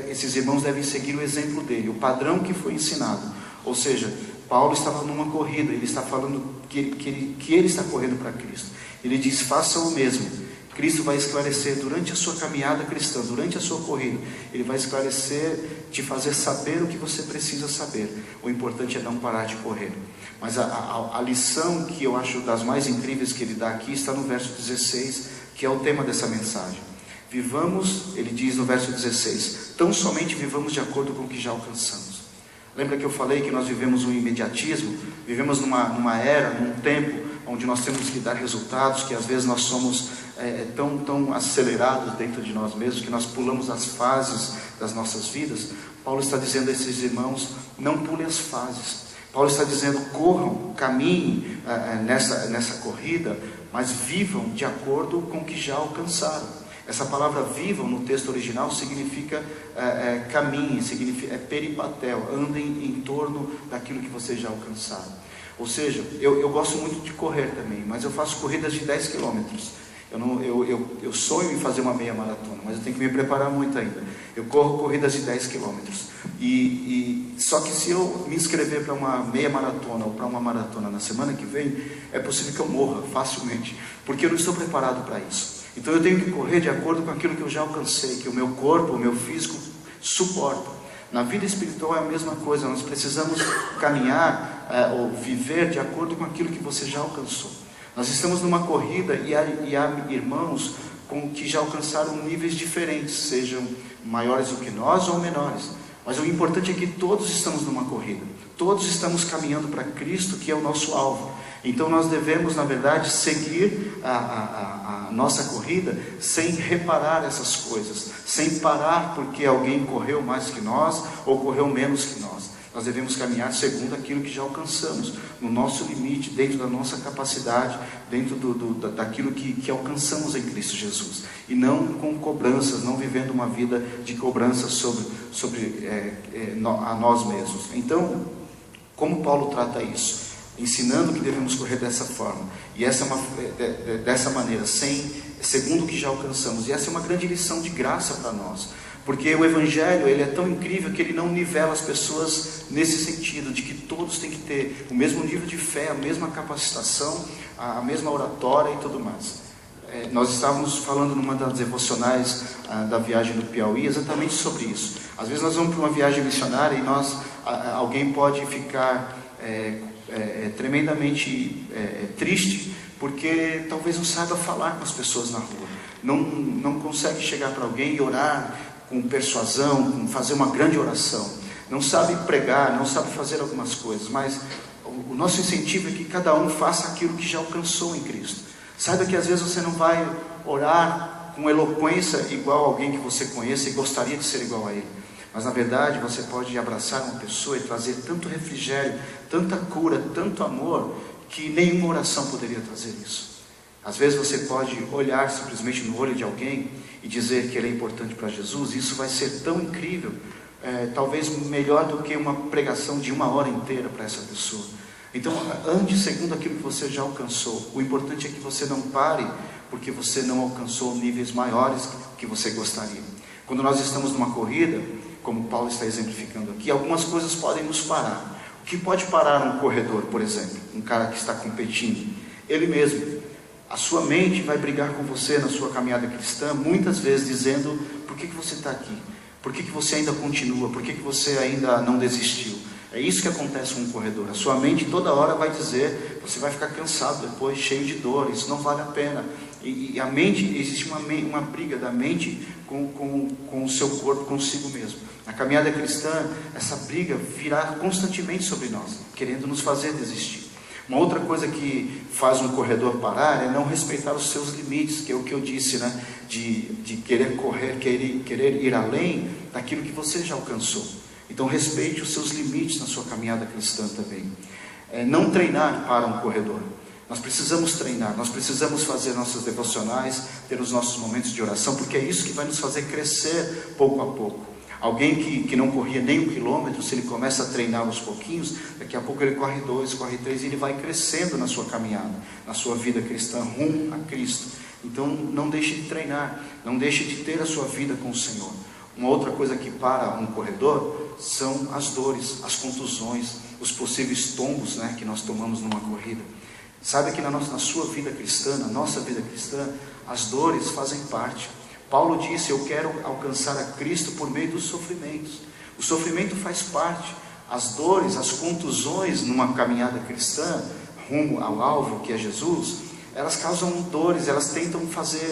Speaker 1: esses irmãos devem seguir o exemplo dele, o padrão que foi ensinado. Ou seja, Paulo estava numa corrida, ele está falando que ele está correndo para Cristo. Ele diz, faça o mesmo. Cristo vai esclarecer durante a sua caminhada cristã, durante a sua corrida. Ele vai esclarecer, te fazer saber o que você precisa saber. O importante é não parar de correr. Mas a lição que eu acho das mais incríveis que ele dá aqui está no verso 16, que é o tema dessa mensagem. Vivamos, ele diz no verso 16, tão somente vivamos de acordo com o que já alcançamos. Lembra que eu falei que nós vivemos um imediatismo? Vivemos numa era, num tempo, onde nós temos que dar resultados, que às vezes nós somos tão acelerados dentro de nós mesmos, que nós pulamos as fases das nossas vidas. Paulo está dizendo a esses irmãos, não pulem as fases. Paulo está dizendo, corram, caminhem nessa corrida, mas vivam de acordo com o que já alcançaram. Essa palavra vivam no texto original significa caminhem, significa peripatel, andem em torno daquilo que vocês já alcançaram. Ou seja, eu gosto muito de correr também, mas eu faço corridas de 10 quilômetros. Eu sonho em fazer uma meia maratona, mas eu tenho que me preparar muito ainda. Eu corro corridas de 10 quilômetros. Só que se eu me inscrever para uma meia maratona ou para uma maratona na semana que vem, é possível que eu morra facilmente, porque eu não estou preparado para isso. Então eu tenho que correr de acordo com aquilo que eu já alcancei, que o meu corpo, o meu físico suporta. Na vida espiritual é a mesma coisa, nós precisamos caminhar ou viver de acordo com aquilo que você já alcançou. Nós estamos numa corrida e há irmãos que já alcançaram níveis diferentes, sejam maiores do que nós ou menores. Mas o importante é que todos estamos numa corrida, todos estamos caminhando para Cristo, que é o nosso alvo. Então nós devemos, na verdade, seguir a nossa corrida sem reparar essas coisas, sem parar porque alguém correu mais que nós ou correu menos que nós. Nós devemos caminhar segundo aquilo que já alcançamos, no nosso limite, dentro da nossa capacidade, dentro daquilo que alcançamos em Cristo Jesus. E não com cobranças, não vivendo uma vida de cobranças sobre a nós mesmos. Então, como Paulo trata isso? Ensinando que devemos correr dessa forma, e dessa maneira, sem segundo o que já alcançamos. E essa é uma grande lição de graça para nós, porque o Evangelho, ele é tão incrível que ele não nivela as pessoas nesse sentido, de que todos têm que ter o mesmo nível de fé, a mesma capacitação, a mesma oratória e tudo mais. Nós estávamos falando numa das devocionais da viagem do Piauí exatamente sobre isso. Às vezes nós vamos para uma viagem missionária e alguém pode ficar tremendamente triste, porque talvez não saiba falar com as pessoas na rua, não consegue chegar para alguém e orar com persuasão, com fazer uma grande oração, não sabe pregar, não sabe fazer algumas coisas, mas o nosso incentivo é que cada um faça aquilo que já alcançou em Cristo. Saiba que às vezes você não vai orar com eloquência igual alguém que você conhece e gostaria de ser igual a ele, mas na verdade você pode abraçar uma pessoa e trazer tanto refrigério, tanta cura, tanto amor, que nenhuma oração poderia trazer isso. Às vezes você pode olhar simplesmente no olho de alguém e dizer que ele é importante para Jesus, e isso vai ser tão incrível, talvez melhor do que uma pregação de 1 hora inteira para essa pessoa. Então, ande segundo aquilo que você já alcançou. O importante é que você não pare, porque você não alcançou níveis maiores que você gostaria. Quando nós estamos numa corrida, como Paulo está exemplificando aqui, algumas coisas podem nos parar. O que pode parar um corredor, por exemplo, um cara que está competindo? Ele mesmo. A sua mente vai brigar com você na sua caminhada cristã, muitas vezes dizendo: por que você está aqui? Por que você ainda continua? Por que você ainda não desistiu? É isso que acontece com um corredor. A sua mente toda hora vai dizer: você vai ficar cansado depois, cheio de dor, isso não vale a pena. E a mente, existe uma briga da mente com o seu corpo, consigo mesmo. Na caminhada cristã, essa briga virá constantemente sobre nós, querendo nos fazer desistir. Uma outra coisa que faz um corredor parar é não respeitar os seus limites, que é o que eu disse, né? De querer correr, querer ir além daquilo que você já alcançou. Então respeite os seus limites na sua caminhada cristã também. Não treinar para um corredor. Nós precisamos treinar, nós precisamos fazer nossas devocionais, ter os nossos momentos de oração, porque é isso que vai nos fazer crescer pouco a pouco. Alguém que não corria nem 1 quilômetro, se ele começa a treinar aos pouquinhos, daqui a pouco ele corre 2, corre 3, e ele vai crescendo na sua caminhada, na sua vida cristã, rumo a Cristo. Então não deixe de treinar, não deixe de ter a sua vida com o Senhor. Uma outra coisa que para um corredor são as dores, as contusões, os possíveis tombos, né, que nós tomamos numa corrida. Sabe que na sua vida cristã, na nossa vida cristã, as dores fazem parte. Paulo disse: eu quero alcançar a Cristo por meio dos sofrimentos. O sofrimento faz parte. As dores, as contusões numa caminhada cristã, rumo ao alvo que é Jesus, elas causam dores, elas tentam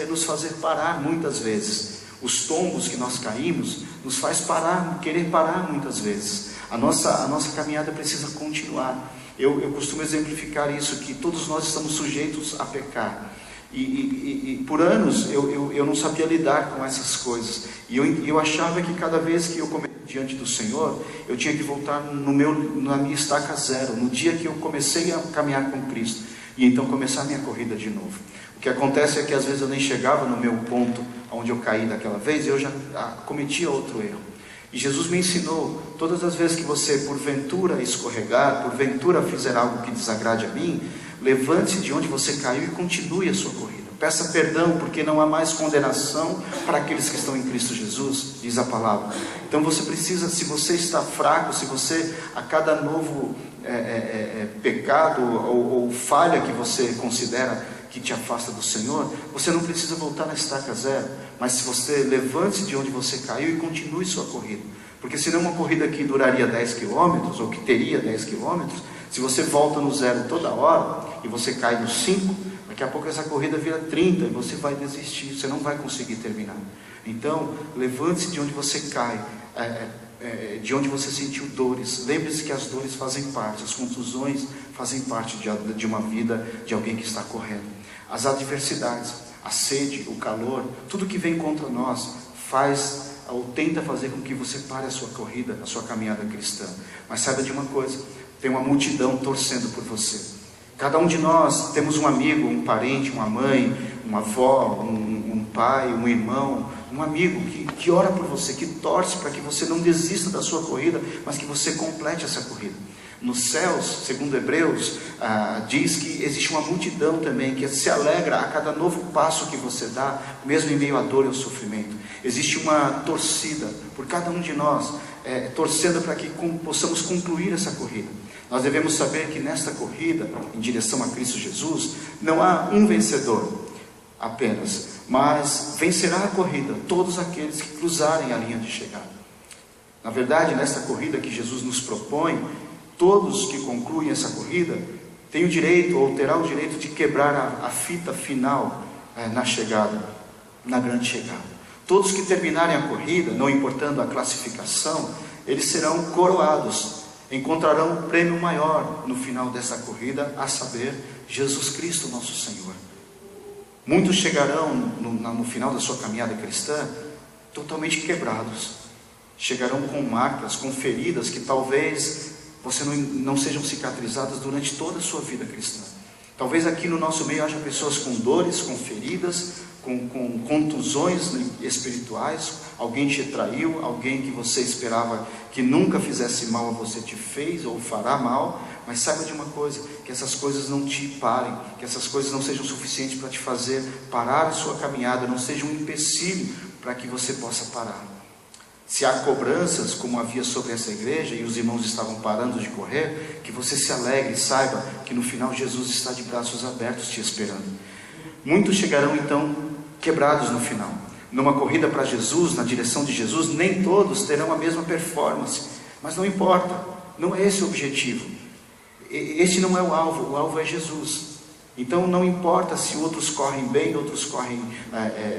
Speaker 1: nos fazer parar muitas vezes. Os tombos que nós caímos nos faz parar, querer parar muitas vezes. A nossa caminhada precisa continuar. Eu costumo exemplificar isso, que todos nós estamos sujeitos a pecar. E por anos eu não sabia lidar com essas coisas. E eu achava que cada vez que eu comia diante do Senhor, eu tinha que voltar na minha estaca zero, no dia que eu comecei a caminhar com Cristo, e então começar a minha corrida de novo. O que acontece é que às vezes eu nem chegava no meu ponto onde eu caí daquela vez, e eu já cometia outro erro. E Jesus me ensinou: todas as vezes que você porventura escorregar, porventura fizer algo que desagrade a mim, levante-se de onde você caiu e continue a sua corrida. Peça perdão, porque não há mais condenação para aqueles que estão em Cristo Jesus, diz a palavra. Então você precisa, se você está fraco, se você, a cada novo pecado ou falha que você considera que te afasta do Senhor, você não precisa voltar na estaca zero, mas se você levante-se de onde você caiu e continue sua corrida. Porque senão uma corrida que duraria 10 quilômetros, ou que teria 10 quilômetros, se você volta no zero toda hora, e você cai no 5, daqui a pouco essa corrida vira 30, e você vai desistir, você não vai conseguir terminar. Então, levante-se de onde você cai, de onde você sentiu dores. Lembre-se que as dores fazem parte, as contusões fazem parte de uma vida de alguém que está correndo. As adversidades, a sede, o calor, tudo que vem contra nós faz ou tenta fazer com que você pare a sua corrida, a sua caminhada cristã. Mas saiba de uma coisa: tem uma multidão torcendo por você. Cada um de nós temos um amigo, um parente, uma mãe, uma avó, um pai, um irmão, um amigo que ora por você, que torce para que você não desista da sua corrida, mas que você complete essa corrida. Nos céus, segundo Hebreus, diz que existe uma multidão também que se alegra a cada novo passo que você dá, mesmo em meio à dor e ao sofrimento. Existe uma torcida por cada um de nós, torcendo para que possamos concluir essa corrida. Nós devemos saber que nesta corrida, em direção a Cristo Jesus, não há um vencedor apenas, mas vencerá a corrida todos aqueles que cruzarem a linha de chegada. Na verdade, nesta corrida que Jesus nos propõe, todos que concluem essa corrida têm o direito, ou terá o direito de quebrar a fita final na chegada, na grande chegada. Todos que terminarem a corrida, não importando a classificação, eles serão coroados, encontrarão um prêmio maior no final dessa corrida, a saber, Jesus Cristo nosso Senhor. Muitos chegarão no final da sua caminhada cristã totalmente quebrados, chegarão com marcas, com feridas que talvez você não sejam cicatrizadas durante toda a sua vida cristã. Talvez aqui no nosso meio haja pessoas com dores, com feridas, com contusões espirituais. Alguém te traiu, alguém que você esperava que nunca fizesse mal a você te fez ou fará mal. Mas saiba de uma coisa, que essas coisas não te parem, que essas coisas não sejam suficientes para te fazer parar a sua caminhada, não sejam um empecilho para que você possa parar. Se há cobranças, como havia sobre essa igreja, e os irmãos estavam parando de correr, que você se alegre e saiba que no final Jesus está de braços abertos te esperando. Muitos chegarão então quebrados no final. Numa corrida para Jesus, na direção de Jesus, nem todos terão a mesma performance, mas não importa, não é esse o objetivo. Esse não é o alvo é Jesus. Então não importa se outros correm bem, outros correm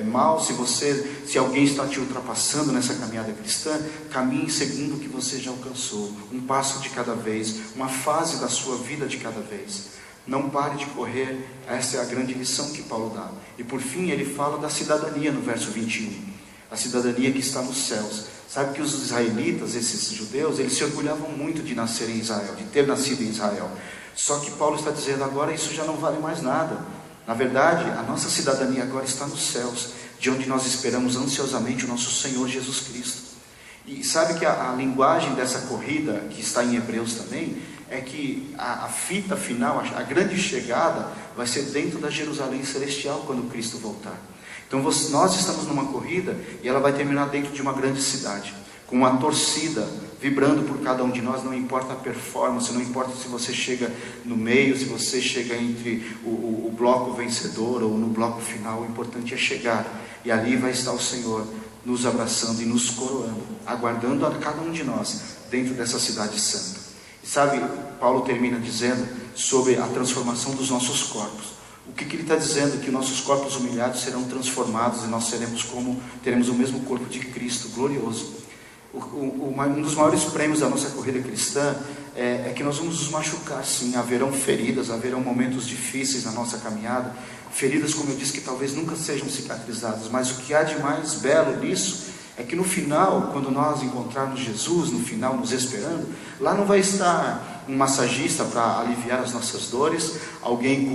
Speaker 1: mal, se alguém está te ultrapassando nessa caminhada cristã, caminhe segundo o que você já alcançou, um passo de cada vez, uma fase da sua vida de cada vez. Não pare de correr, essa é a grande lição que Paulo dá. E por fim ele fala da cidadania no verso 21, a cidadania que está nos céus. Sabe que os israelitas, esses judeus, eles se orgulhavam muito de nascer em Israel, de ter nascido em Israel. Só que Paulo está dizendo agora isso já não vale mais nada. Na verdade, a nossa cidadania agora está nos céus, de onde nós esperamos ansiosamente o nosso Senhor Jesus Cristo. E sabe que a linguagem dessa corrida, que está em Hebreus também, é que a fita final, a grande chegada, vai ser dentro da Jerusalém celestial quando Cristo voltar. Então nós estamos numa corrida e ela vai terminar dentro de uma grande cidade, com uma torcida vibrando por cada um de nós. Não importa a performance, não importa se você chega no meio, se você chega entre o bloco vencedor ou no bloco final, o importante é chegar, e ali vai estar o Senhor nos abraçando e nos coroando, aguardando a cada um de nós dentro dessa cidade santa. E sabe, Paulo termina dizendo sobre a transformação dos nossos corpos. O que ele está dizendo? Que nossos corpos humilhados serão transformados e nós teremos o mesmo corpo de Cristo, glorioso. Um dos maiores prêmios da nossa corrida cristã é que nós vamos nos machucar, sim. Haverão feridas, haverão momentos difíceis na nossa caminhada, feridas, como eu disse, que talvez nunca sejam cicatrizadas, mas o que há de mais belo nisso é que no final, quando nós encontrarmos Jesus, no final nos esperando, lá não vai estar um massagista para aliviar as nossas dores, alguém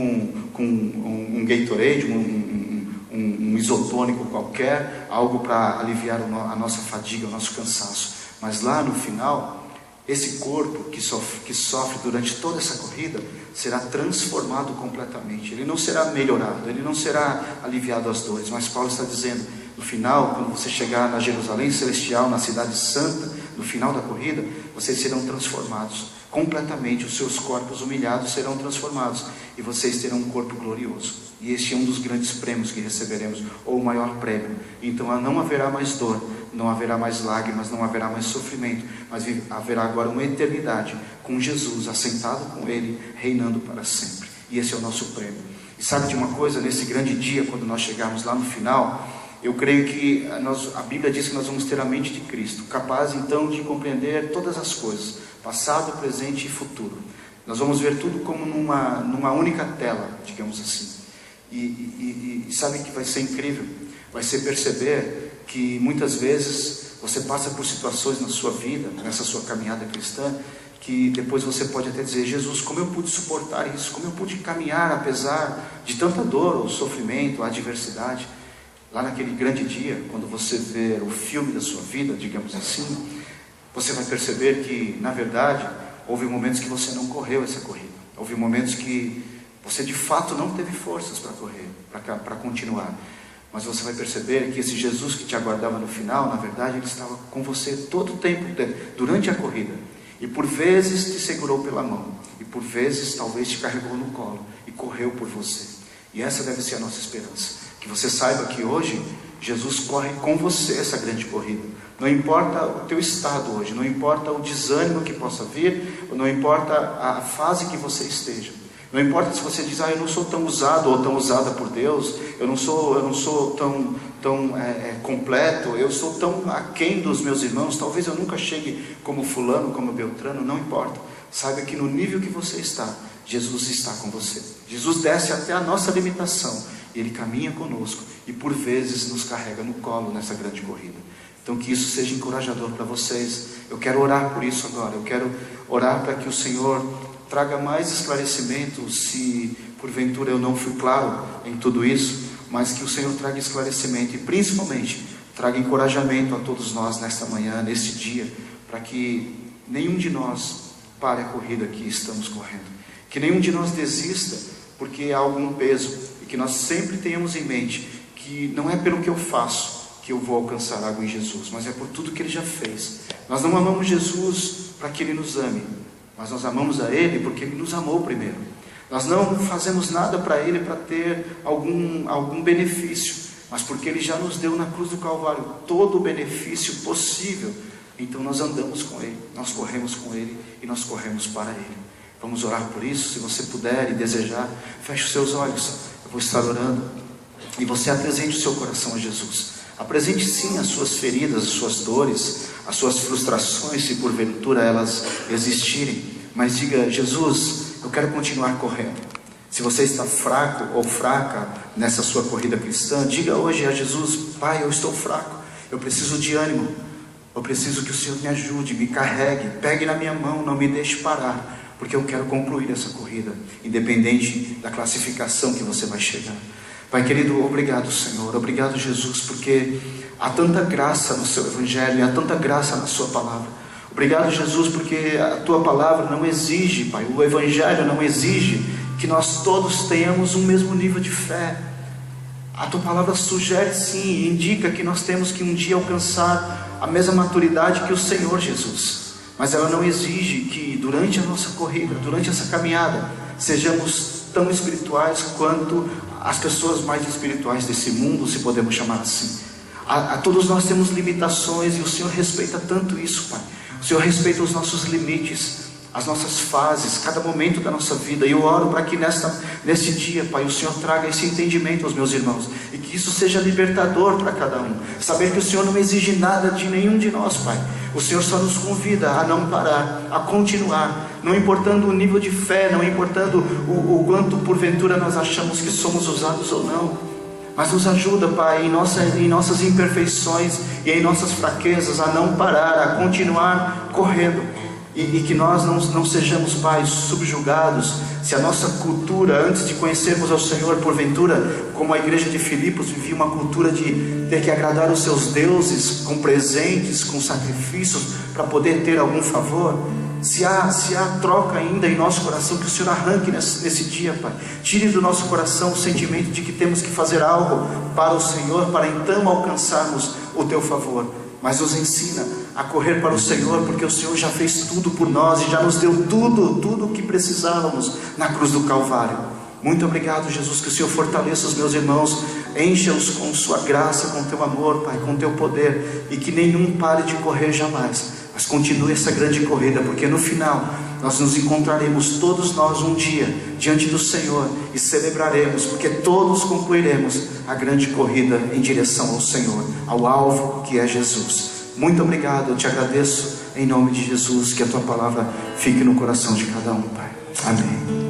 Speaker 1: com um Gatorade, um isotônico qualquer, algo para aliviar a nossa fadiga, o nosso cansaço. Mas lá no final, esse corpo que sofre durante toda essa corrida será transformado completamente. Ele não será melhorado, ele não será aliviado as dores, mas Paulo está dizendo, no final, quando você chegar na Jerusalém celestial, na cidade santa, no final da corrida, vocês serão transformados completamente, os seus corpos humilhados serão transformados, e vocês terão um corpo glorioso. E este é um dos grandes prêmios que receberemos, ou o maior prêmio. Então não haverá mais dor, não haverá mais lágrimas, não haverá mais sofrimento, mas haverá agora uma eternidade com Jesus, assentado com Ele, reinando para sempre. E esse é o nosso prêmio. E sabe de uma coisa? Nesse grande dia, quando nós chegarmos lá no final, eu creio que a Bíblia diz que nós vamos ter a mente de Cristo, capaz então de compreender todas as coisas, passado, presente e futuro. Nós vamos ver tudo como numa única tela, digamos assim. E sabe que vai ser incrível? Vai ser perceber que muitas vezes você passa por situações na sua vida, nessa sua caminhada cristã, que depois você pode até dizer, Jesus, como eu pude suportar isso? Como eu pude caminhar apesar de tanta dor, ou sofrimento, ou adversidade? Lá naquele grande dia, quando você ver o filme da sua vida, digamos assim, você vai perceber que, na verdade, houve momentos que você não correu essa corrida, houve momentos que você de fato não teve forças para correr, para continuar. Mas você vai perceber que esse Jesus que te aguardava no final, na verdade, ele estava com você todo o tempo, durante a corrida. E por vezes te segurou pela mão, e por vezes talvez te carregou no colo, e correu por você. E essa deve ser a nossa esperança. Que você saiba que hoje, Jesus corre com você essa grande corrida. Não importa o teu estado hoje, não importa o desânimo que possa vir, não importa a fase que você esteja. Não importa se você diz, eu não sou tão usado ou tão usada por Deus, eu não sou tão completo, eu sou tão aquém dos meus irmãos, talvez eu nunca chegue como fulano, como Beltrano, não importa. Saiba que no nível que você está, Jesus está com você. Jesus desce até a nossa limitação, Ele caminha conosco e por vezes nos carrega no colo nessa grande corrida. Então que isso seja encorajador para vocês. Eu quero orar por isso agora, eu quero orar para que o Senhor traga mais esclarecimento, se porventura eu não fui claro em tudo isso, mas que o Senhor traga esclarecimento e principalmente traga encorajamento a todos nós nesta manhã, neste dia, para que nenhum de nós pare a corrida que estamos correndo, que nenhum de nós desista porque há algum peso, e que nós sempre tenhamos em mente que não é pelo que eu faço que eu vou alcançar algo em Jesus, mas é por tudo que Ele já fez. Nós não amamos Jesus para que Ele nos ame, mas nós amamos a Ele porque Ele nos amou primeiro. Nós não fazemos nada para Ele para ter algum benefício, mas porque Ele já nos deu na cruz do Calvário todo o benefício possível. Então nós andamos com Ele, nós corremos com Ele e nós corremos para Ele. Vamos orar por isso. Se você puder e desejar, feche os seus olhos, eu vou estar orando, e você apresente o seu coração a Jesus. Apresente sim as suas feridas, as suas dores, as suas frustrações, se porventura elas existirem, mas diga: Jesus, eu quero continuar correndo. Se você está fraco ou fraca nessa sua corrida cristã, diga hoje a Jesus: Pai, eu estou fraco, eu preciso de ânimo, eu preciso que o Senhor me ajude, me carregue, pegue na minha mão, não me deixe parar, porque eu quero concluir essa corrida, independente da classificação que você vai chegar. Pai querido, obrigado Senhor, obrigado Jesus, porque há tanta graça no seu Evangelho, há tanta graça na sua palavra. Obrigado Jesus, porque a tua palavra não exige, Pai, o Evangelho não exige que nós todos tenhamos um mesmo nível de fé. A tua palavra sugere sim, indica que nós temos que um dia alcançar a mesma maturidade que o Senhor Jesus, mas ela não exige que durante a nossa corrida, durante essa caminhada, sejamos tão espirituais quanto as pessoas mais espirituais desse mundo, se podemos chamar assim. A todos nós temos limitações, e o Senhor respeita tanto isso, Pai. O Senhor respeita os nossos limites, as nossas fases, cada momento da nossa vida. E eu oro para que nesse dia, Pai, o Senhor traga esse entendimento aos meus irmãos, e que isso seja libertador para cada um. Saber que o Senhor não exige nada de nenhum de nós, Pai. O Senhor só nos convida a não parar, a continuar, não importando o nível de fé, não importando o quanto porventura nós achamos que somos usados ou não, mas nos ajuda, Pai, em nossas imperfeições e em nossas fraquezas, a não parar, a continuar correndo, e que nós não sejamos, Pai, subjugados. Se a nossa cultura, antes de conhecermos ao Senhor, porventura, como a igreja de Filipos vivia uma cultura de ter que agradar os seus deuses com presentes, com sacrifícios, para poder ter algum favor, se há troca ainda em nosso coração, que o Senhor arranque nesse dia, Pai. Tire do nosso coração o sentimento de que temos que fazer algo para o Senhor, para então alcançarmos o teu favor, mas nos ensina a correr para o Senhor, porque o Senhor já fez tudo por nós e já nos deu tudo o que precisávamos na cruz do Calvário. Muito obrigado, Jesus, que o Senhor fortaleça os meus irmãos, encha-os com sua graça, com teu amor, Pai, com teu poder, e que nenhum pare de correr jamais, mas continue essa grande corrida, porque no final nós nos encontraremos todos nós um dia diante do Senhor e celebraremos, porque todos concluiremos a grande corrida em direção ao Senhor, ao alvo que é Jesus. Muito obrigado, eu te agradeço em nome de Jesus, que a tua palavra fique no coração de cada um, Pai. Amém.